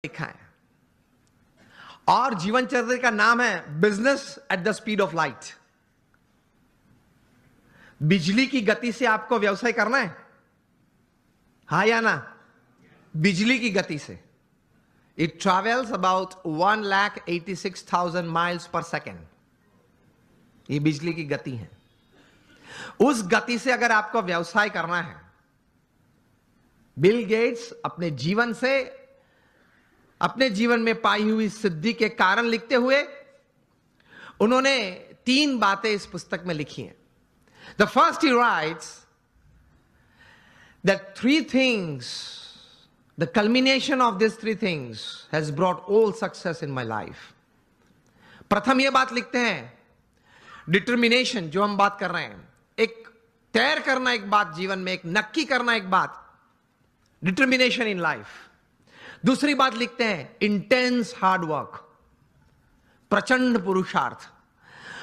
लिखा है और जीवन चरित्र का नाम है business at the speed of light. बिजली की गति से आपको व्यवसाय करना है, हा या ना? बिजली की गति से। It travels about 1,86,000 miles per second. ये बिजली की गति है। उस गति से अगर आपको व्यवसाय करना है, बिल गेट्स अपने जीवन से, अपने जीवन में पाई हुई सिद्धि के कारण लिखते हुए उन्होंने 3 बातें इस पुस्तक में लिखी हैं। The first, he rights that 3 things, the culmination of these 3 things has brought all success in my life. प्रथम यह बात लिखते हैं, डिटर्मिनेशन, जो हम बात कर रहे हैं, एक तैर करना एक बात जीवन में, एक नक्की करना एक बात, डिटर्मिनेशन इन लाइफ। दूसरी बात लिखते हैं, इंटेंस हार्ड वर्क, प्रचंड पुरुषार्थ।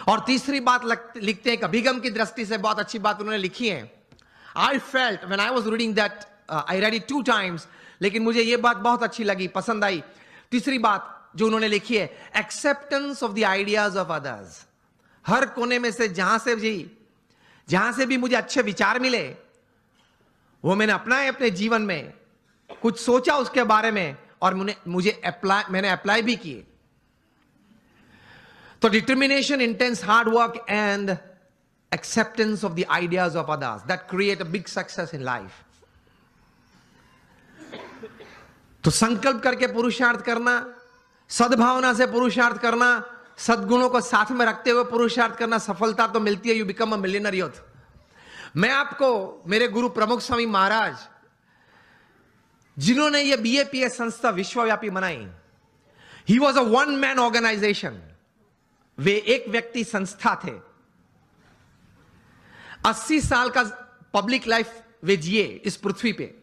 और तीसरी बात लिखते हैं, एक अभिगम की दृष्टि से बहुत अच्छी बात उन्होंने लिखी है। I felt when I was reading that, I read it 2 times, लेकिन मुझे यह बात बहुत अच्छी लगी, पसंद आई। तीसरी बात जो उन्होंने लिखी है, acceptance of the ideas of others. हर कोने में से जहां से भी मुझे अच्छे विचार मिले, वो मैंने अपनाए अपने जीवन में, कुछ सोचा उसके बारे में और मैंने अप्लाई भी किए। तो determination, intense hard work and acceptance of the ideas of others, that create a big success in life. तो संकल्प करके पुरुषार्थ करना, सद्भावना से पुरुषार्थ करना, सद्गुणों को साथ में रखते हुए पुरुषार्थ करना, सफलता तो मिलती है। You become a millionaire youth. मैं आपको मेरे गुरु प्रमुख स्वामी महाराज, जिन्होंने ये BAPS संस्था विश्वव्यापी बनाई, he was a 1 man organisation. वे एक व्यक्ति संस्था थे। 80 साल का पब्लिक लाइफ वे जिए इस पृथ्वी पे।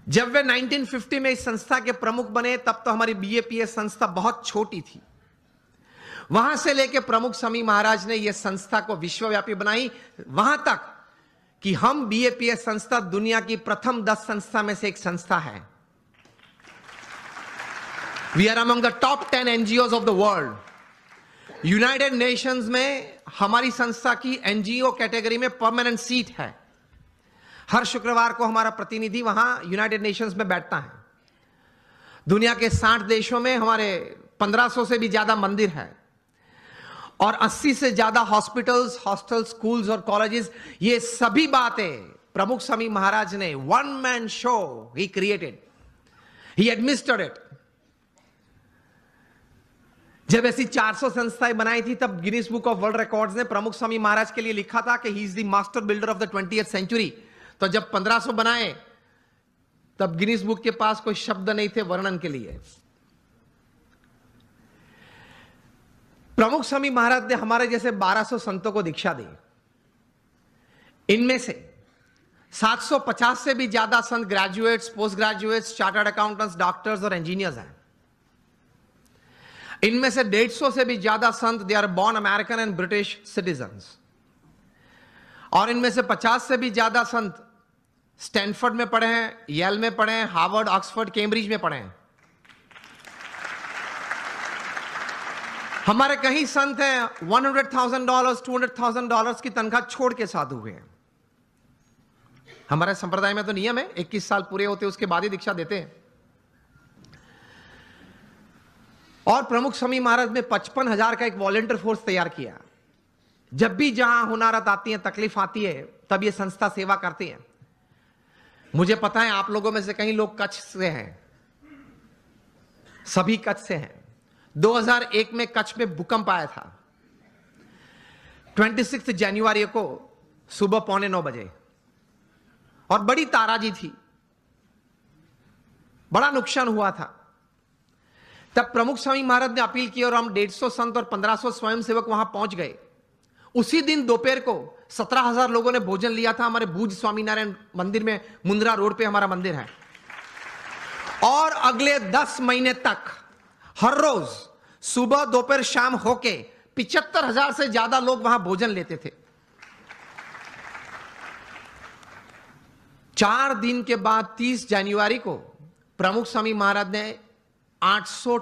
जब वे 1950 में इस संस्था के प्रमुख बने, तब तो हमारी BAPS संस्था बहुत छोटी थी। वहां से लेकर प्रमुख स्वामी महाराज ने यह संस्था को विश्वव्यापी बनाई, वहां तक कि हम BAPS संस्था दुनिया की प्रथम 10 संस्था में से एक संस्था है। We are among the top 10 NGOs of the world. United Nations में हमारी संस्था की NGO कैटेगरी में परमानेंट सीट है। हर शुक्रवार को हमारा प्रतिनिधि वहां यूनाइटेड नेशंस में बैठता है। दुनिया के 60 देशों में हमारे 1500 से भी ज्यादा मंदिर है और 80 से ज्यादा हॉस्पिटल्स, हॉस्टल्स, स्कूल्स और कॉलेजेस। ये सभी बातें प्रमुख स्वामी महाराज ने 1 man show he created, he administered it. जब ऐसी 400 संस्थाएं बनाई थी, तब Guinness book of world records ने प्रमुख स्वामी महाराज के लिए लिखा था कि he is the master builder of the 20th century। तो जब 1500 बनाए, तब गिनीज बुक के पास कोई शब्द नहीं थे वर्णन के लिए। प्रमुख स्वामी महाराज ने हमारे जैसे 1200 संतों को दीक्षा दी। इनमें से 750 से भी ज्यादा संत graduates, post graduates, chartered accountants, doctors और इंजीनियर्स हैं। इनमें से 150 से भी ज्यादा संत they are born American and British citizens. और इनमें से 50 से भी ज्यादा संत स्टैनफोर्ड में पढ़े हैं, येल में पढ़े हैं, हार्वर्ड, ऑक्सफोर्ड, कैम्ब्रिज में पढ़े हैं। हमारे कई संत हैं $100,000, $200,000 की तनख्वाह छोड़ के साधु हुए हैं। हमारे संप्रदाय में तो नियम है 21 साल पूरे होते उसके बाद ही दीक्षा देते हैं। और प्रमुख स्वामी महाराज ने 55,000 का एक वॉलंटियर फोर्स तैयार किया। जब भी जहां हुनारत आती है, तकलीफ आती है, तब ये संस्था सेवा करती है। मुझे पता है आप लोगों में से कई लोग कच्छ से हैं, सभी कच्छ से हैं। 2001 में कच्छ में भूकंप आया था, 26 जनवरी को सुबह 8:45 बजे, और बड़ी ताराजी थी, बड़ा नुकसान हुआ था। तब प्रमुख स्वामी महाराज ने अपील की और हम 150 संत और 1500 स्वयंसेवक वहां पहुंच गए। उसी दिन दोपहर को 17,000 लोगों ने भोजन लिया था हमारे भूज स्वामीनारायण मंदिर में, मुंद्रा रोड पे हमारा मंदिर है। और अगले 10 महीने तक हर रोज सुबह, दोपहर, शाम होके 75,000 से ज्यादा लोग वहां भोजन लेते थे। 4 दिन के बाद 30 जनवरी को प्रमुख स्वामी महाराज ने 800